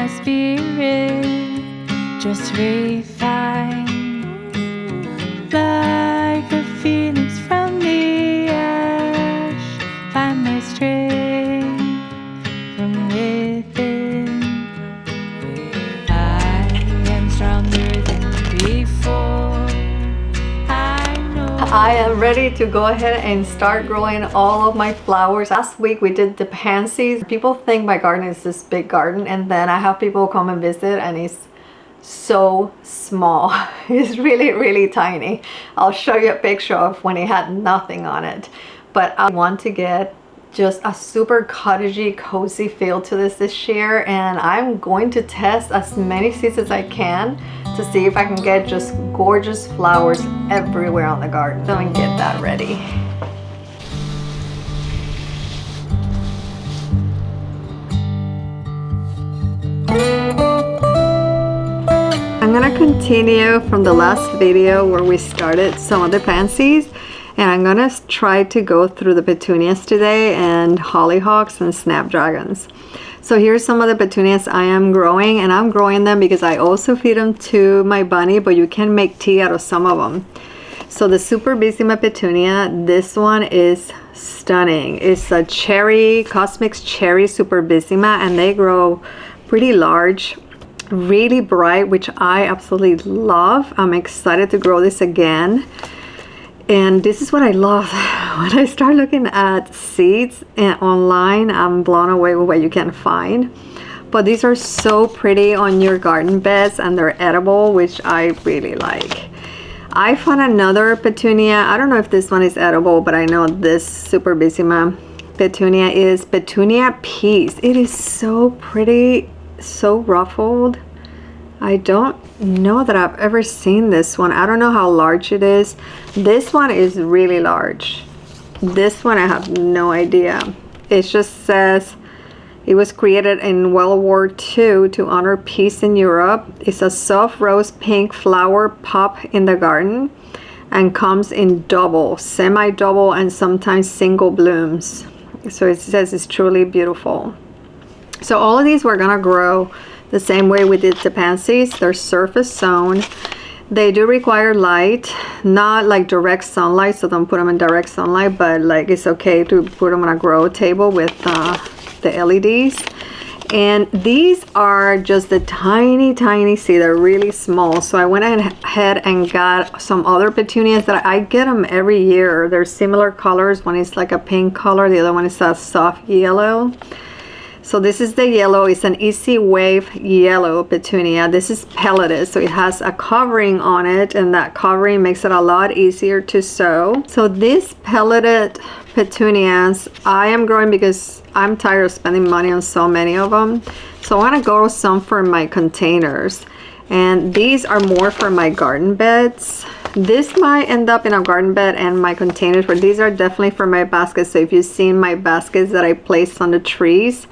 my spirit just refined, like a phoenix from the ash. Find my strength from within. I am stronger than before. I am ready to go ahead and start growing all of my flowers. Last week we did the pansies. People think my garden is this big garden, and then I have people come and visit and it's so small. It's really tiny. I'll show you a picture of when it had nothing on it. But I want to get just a super cottagey, cozy feel to this year, and I'm going to test as many seeds as I can to see if I can get just gorgeous flowers everywhere on the garden. So I'm gonna get that ready. I'm gonna continue from the last video where we started some of the pansies, and I'm gonna try to go through the petunias today and hollyhocks and snapdragons. So here's some of the petunias I am growing, and I'm growing them because I also feed them to my bunny, but you can make tea out of some of them. So the Suburban petunia, this one is stunning. It's a cherry, Cosmic's cherry Suburban, and they grow pretty large, really bright, which I absolutely love. I'm excited to grow this again. And this is what I love. When I start looking at seeds online, I'm blown away with what you can find. But these are so pretty on your garden beds, and they're edible, which I really like. I found another petunia. I don't know if this one is edible, but I know this Suburban petunia is petunia peace. It is so pretty, so ruffled. I don't know that I've ever seen this one. I don't know how large it is. This one is really large. This one I have no idea. It just says it was created in World War II to honor peace in Europe. It's a soft rose pink flower pop in the garden and comes in double, semi-double, and sometimes single blooms. So it says it's truly beautiful. So all of these we're gonna grow the same way we did the pansies. They're surface sown. They do require light, not like direct sunlight, so don't put them in direct sunlight, but like it's okay to put them on a grow table with the LEDs. And these are just the tiny seed. They're really small. So I went ahead and got some other petunias that I get them every year. They're similar colors. One is like a pink color, the other one is a soft yellow. So this is the yellow. It's an easy wave yellow petunia. This is pelleted, so it has a covering on it, and that covering makes it a lot easier to sow. So these pelleted petunias I am growing because I'm tired of spending money on so many of them. So I want to grow some for my containers, and these are more for my garden beds. This might end up in a garden bed and my containers, but these are definitely for my baskets. So if you've seen my baskets that I placed on the trees,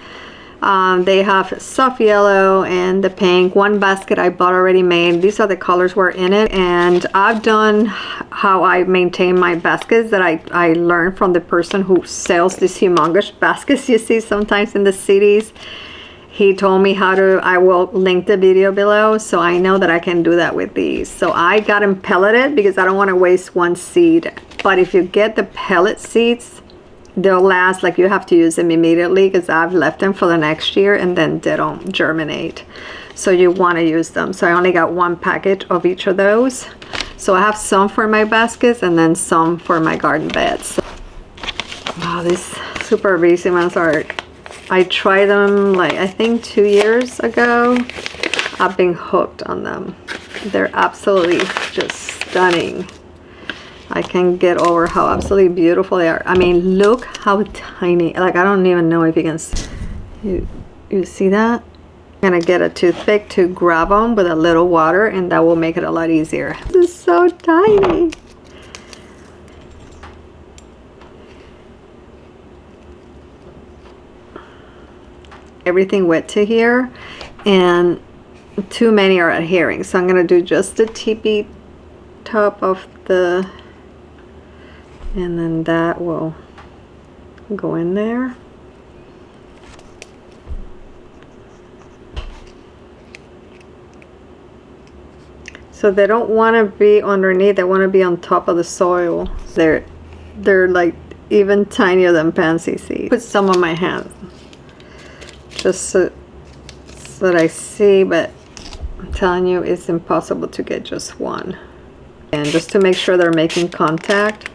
they have soft yellow and the pink. One basket I bought already made. These are the colors were in it, and I've done how I maintain my baskets that I learned from the person who sells these humongous baskets you see sometimes in the cities. He told me how to. I will link the video below, so I know that I can do that with these. So I got them pelleted because I don't want to waste one seed. But if you get the pellet seeds, they'll last. Like, you have to use them immediately because I've left them for the next year and then they don't germinate. So you want to use them. So I only got one packet of each of those. So I have some for my baskets and then some for my garden beds. Oh, these Suburban ones are, I tried them like I think 2 years ago. I've been hooked on them. They're absolutely just stunning. I can't get over how absolutely beautiful they are. I mean, look how tiny. Like, I don't even know if you can see. You see that? I'm gonna get a toothpick to grab them with a little water, and that will make it a lot easier. This is so tiny. Everything wet to here, and too many are adhering. So I'm gonna do just the tippy top of the, and then that will go in there. So they don't want to be underneath, they want to be on top of the soil. They're like even tinier than pansy seeds. Put some on my hand just so that I see, but I'm telling you, it's impossible to get just one. And just to make sure they're making contact.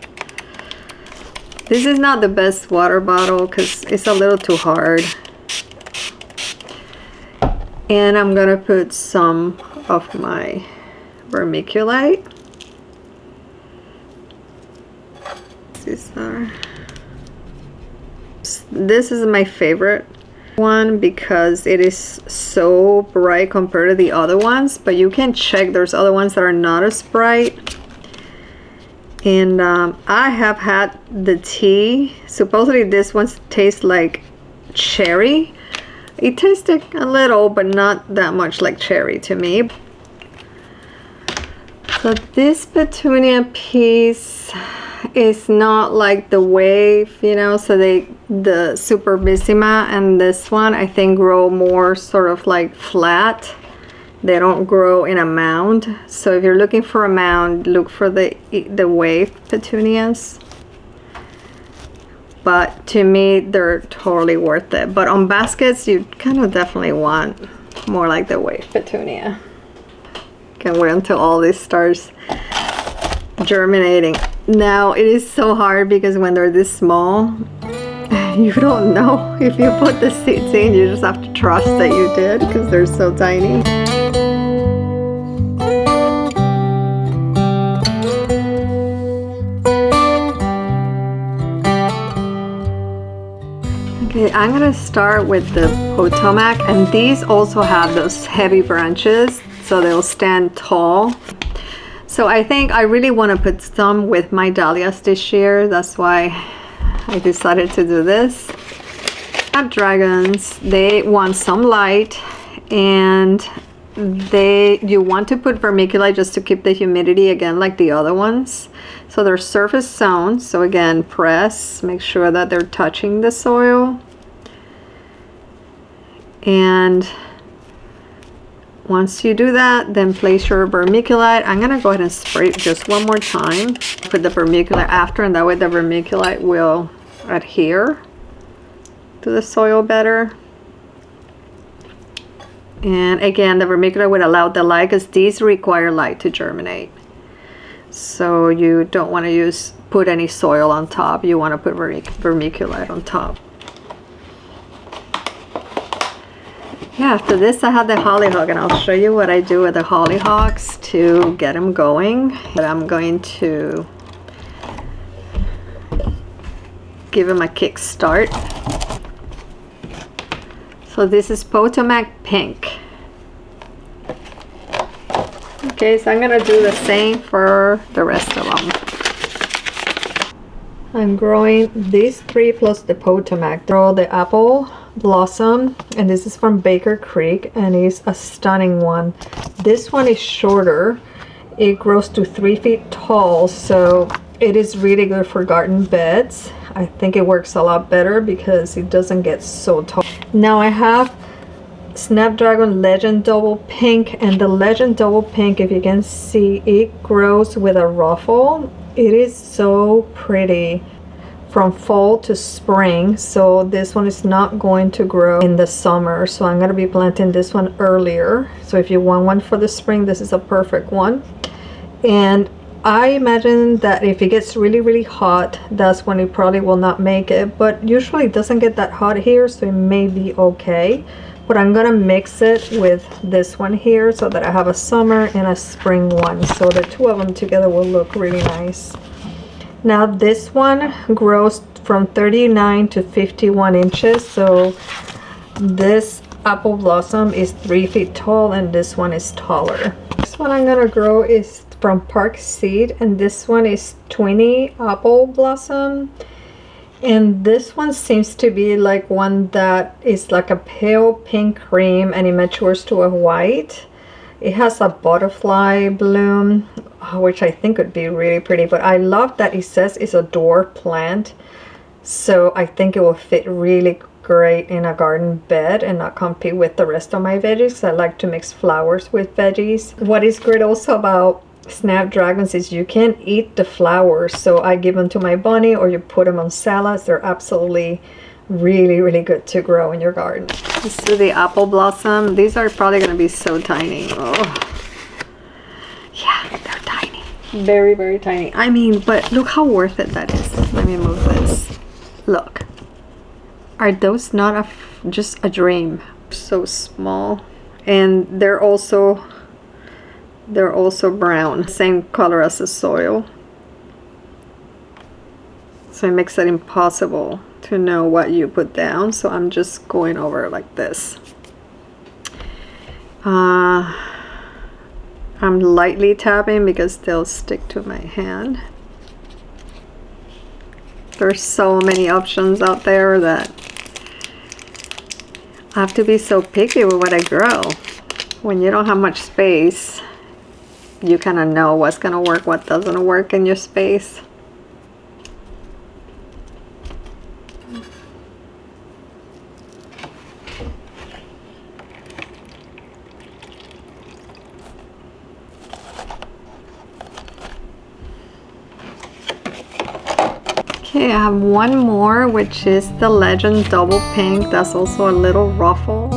This is not the best water bottle because it's a little too hard. And I'm gonna put some of my vermiculite. This is my favorite one because it is so bright compared to the other ones, but you can check, there's other ones that are not as bright. And I have had the tea. Supposedly this one tastes like cherry. It tasted a little, but not that much like cherry to me. So this petunia piece is not like the wave, you know, so the Superbissima and this one I think grow more sort of like flat. They don't grow in a mound. So if you're looking for a mound, look for the wave petunias. But to me, they're totally worth it. But on baskets, you kind of definitely want more like the wave petunia. Can't wait until all this starts germinating. Now, it is so hard because when they're this small, you don't know if you put the seeds in. You just have to trust that you did because they're so tiny. Okay, I'm gonna start with the Potomac, and these also have those heavy branches, so they'll stand tall. So I think I really want to put some with my dahlias this year. That's why I decided to do this. Snapdragons, they want some light, and you want to put vermiculite just to keep the humidity again like the other ones. So they're surface sown, so again press, make sure that they're touching the soil. And once you do that, then place your vermiculite. I'm gonna go ahead and spray it just one more time. Put the vermiculite after, and that way the vermiculite will adhere to the soil better. And again, the vermiculite would allow the light because these require light to germinate. So you don't want to put any soil on top. You want to put vermiculite on top. Yeah, after this I have the hollyhock, and I'll show you what I do with the hollyhocks to get them going. But I'm going to give them a kick start. So this is Potomac Pink. Okay, so I'm gonna do the same for the rest of them. I'm growing these three plus the Potomac. Throw the apple blossom, and this is from Baker Creek, and it's a stunning one. This one is shorter. It grows to 3 feet tall, so it is really good for garden beds. I think it works a lot better because it doesn't get so tall. Now I have Snapdragon Legend Double Pink, and the Legend Double Pink, if you can see, it grows with a ruffle. It is so pretty from fall to spring, so this one is not going to grow in the summer, so I'm going to be planting this one earlier. So if you want one for the spring, this is a perfect one. And I imagine that if it gets really hot, that's when it probably will not make it, but usually it doesn't get that hot here, so it may be okay. But I'm gonna mix it with this one here so that I have a summer and a spring one, so the two of them together will look really nice. Now this one grows from 39 to 51 inches, so this apple blossom is 3 feet tall and this one is taller. This one I'm gonna grow is from Park Seed, and this one is 20 apple blossom, and this one seems to be like one that is like a pale pink cream, and it matures to a white. It has a butterfly bloom, which I think would be really pretty, but I love that it says it's a dwarf plant, so I think it will fit really great in a garden bed and not compete with the rest of my veggies. I like to mix flowers with veggies. What is great also about snapdragons is you can eat the flowers. So I give them to my bunny, or you put them on salads. They're absolutely really good to grow in your garden. Let's do the apple blossom. These are probably going to be so tiny. Oh. Yeah, they're tiny. Very tiny. I mean, but look how worth it that is. Let me move this. Look. Are those not just a dream? So small. And they're also brown. Same color as the soil. So it makes it impossible to know what you put down. So I'm just going over like this. I'm lightly tapping because they'll stick to my hand. There's so many options out there that I have to be so picky with what I grow. When you don't have much space, you kind of know what's going to work, what doesn't work in your space. Okay, I have one more, which is the Legend Double Pink. That's also a little ruffle.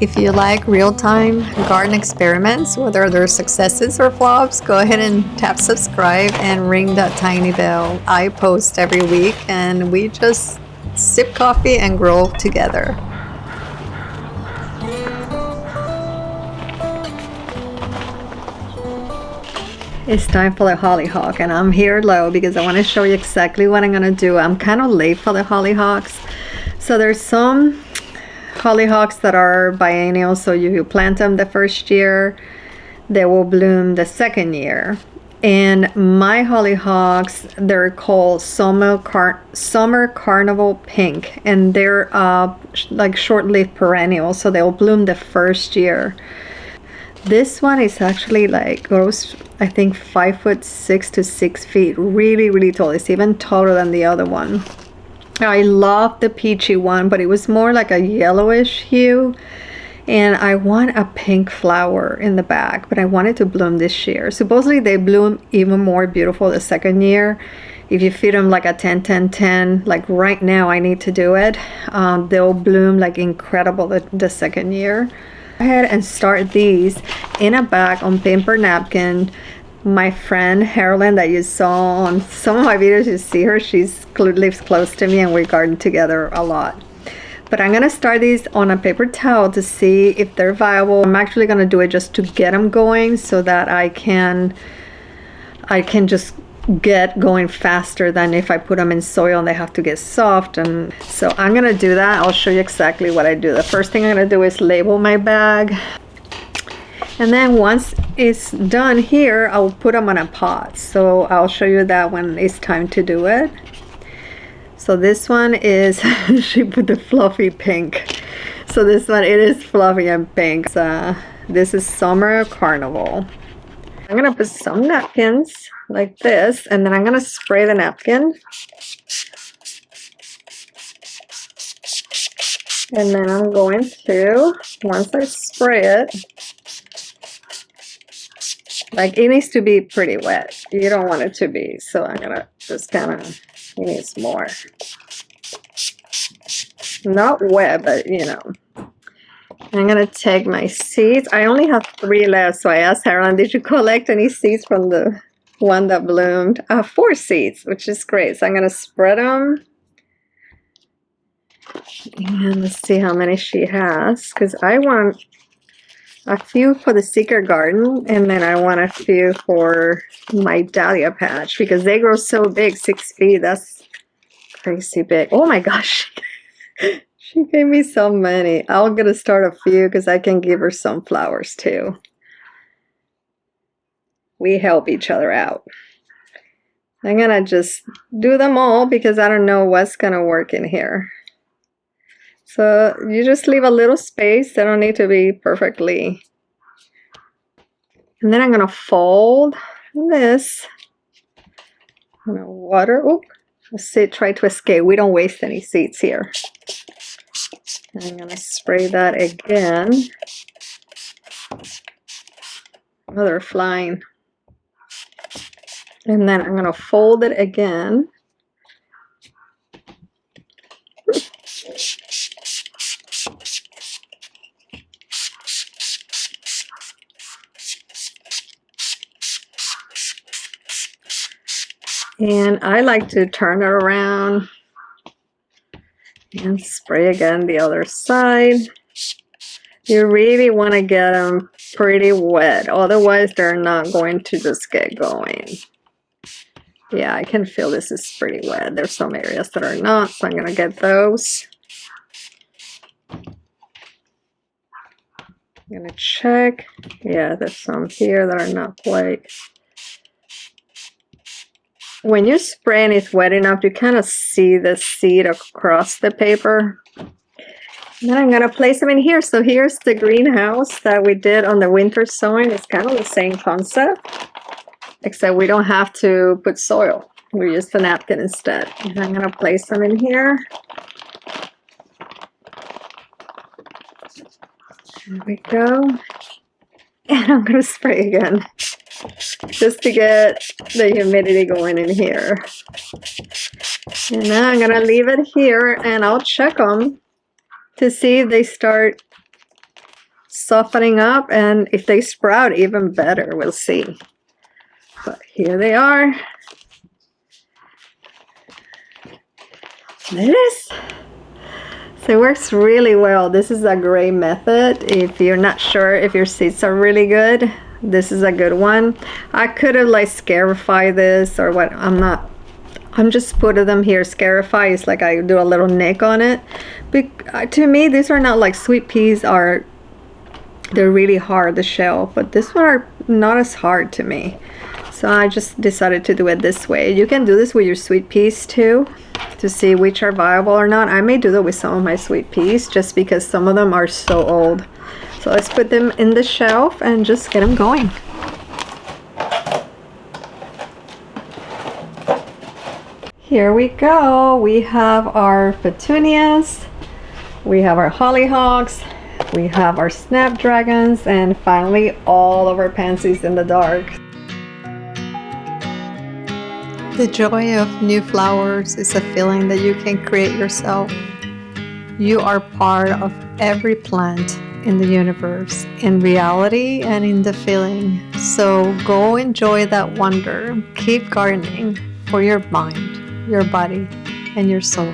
If you like real-time garden experiments, whether they're successes or flops, go ahead and tap subscribe and ring that tiny bell. I post every week and we just sip coffee and grow together. It's time for the hollyhock, and I'm here low because I want to show you exactly what I'm going to do. I'm kind of late for the hollyhocks. So there's some hollyhocks that are biennial, so you plant them the first year, they will bloom the second year. And my hollyhocks, they're called Summer Carnival Pink, and they're like short-lived perennial, so they'll bloom the first year. This one is actually like grows, I think 5'6" to 6 feet, really tall. It's even taller than the other one. I love the peachy one, but it was more like a yellowish hue, and I want a pink flower in the back, but I wanted to bloom this year. Supposedly they bloom even more beautiful the second year if you feed them like a 10-10-10. Like right now I need to do it. They'll bloom like incredible the second year. Go ahead and start these in a bag on paper napkin. My friend Carolyn that you saw on some of my videos, you see her, she lives close to me and we garden together a lot. But I'm gonna start these on a paper towel to see if they're viable. I'm actually gonna do it just to get them going so that I can just get going faster than if I put them in soil and they have to get soft. And so I'm gonna do that. I'll show you exactly what I do. The first thing I'm gonna do is label my bag. And then once it's done here, I'll put them on a pot. So I'll show you that when it's time to do it. So this one is, she put the fluffy pink. So this one, it is fluffy and pink. So this is Summer Carnival. I'm gonna put some napkins like this, and then I'm gonna spray the napkin. And then I'm going to, once I spray it, like it needs to be pretty wet. You don't want it to be. So I'm gonna just kind of, it needs more. Not wet, but you know. I'm gonna take my seeds. I only have 3 left, so I asked Harold, did you collect any seeds from the one that bloomed? 4 seeds, which is great. So I'm gonna spread them And let's see how many she has, because I want a few for the secret garden, and then I want a few for my dahlia patch because they grow so big, 6 feet. That's crazy big. Oh my gosh. She gave me so many. I'm gonna start a few because I can give her some flowers too. We help each other out. I'm gonna just do them all because I don't know what's gonna work in here. So you just leave a little space. They don't need to be perfectly. And then I'm gonna fold this. I'm gonna water. Oh, let's see, try to escape. We don't waste any seeds here. I'm gonna spray that again. Oh, they're flying. And then I'm gonna fold it again. And I like to turn it around and spray again the other side. You really want to get them pretty wet, otherwise they're not going to just get going. Yeah, I can feel this is pretty wet. There's some areas that are not, so I'm going to get those. I'm going to check. Yeah, there's some here that are not quite. When you spray and it's wet enough, you kind of see the seed across the paper. And then I'm going to place them in here. So here's the greenhouse that we did on the winter sowing. It's kind of the same concept, except we don't have to put soil. We use the napkin instead. And I'm going to place them in here. There we go. And I'm going to spray again, just to get the humidity going in here. And now I'm going to leave it here and I'll check them to see if they start softening up, and if they sprout, even better. We'll see. But here they are. There it is. So it works really well. This is a great method. If you're not sure if your seeds are really good, this is a good one. I could have like scarified this or what. I'm just putting them here. Scarify is like I do a little nick on it. But to me, these are not like sweet peas. They're really hard to shell, but this one are not as hard to me. So I just decided to do it this way. You can do this with your sweet peas too, to see which are viable or not. I may do that with some of my sweet peas just because some of them are so old. So let's put them in the shelf and just get them going. Here we go. We have our petunias, we have our hollyhocks, we have our snapdragons, and finally all of our pansies in the dark. The joy of new flowers is a feeling that you can create yourself. You are part of every plant in the universe, in reality and in the feeling. So go enjoy that wonder. Keep gardening for your mind, your body, and your soul.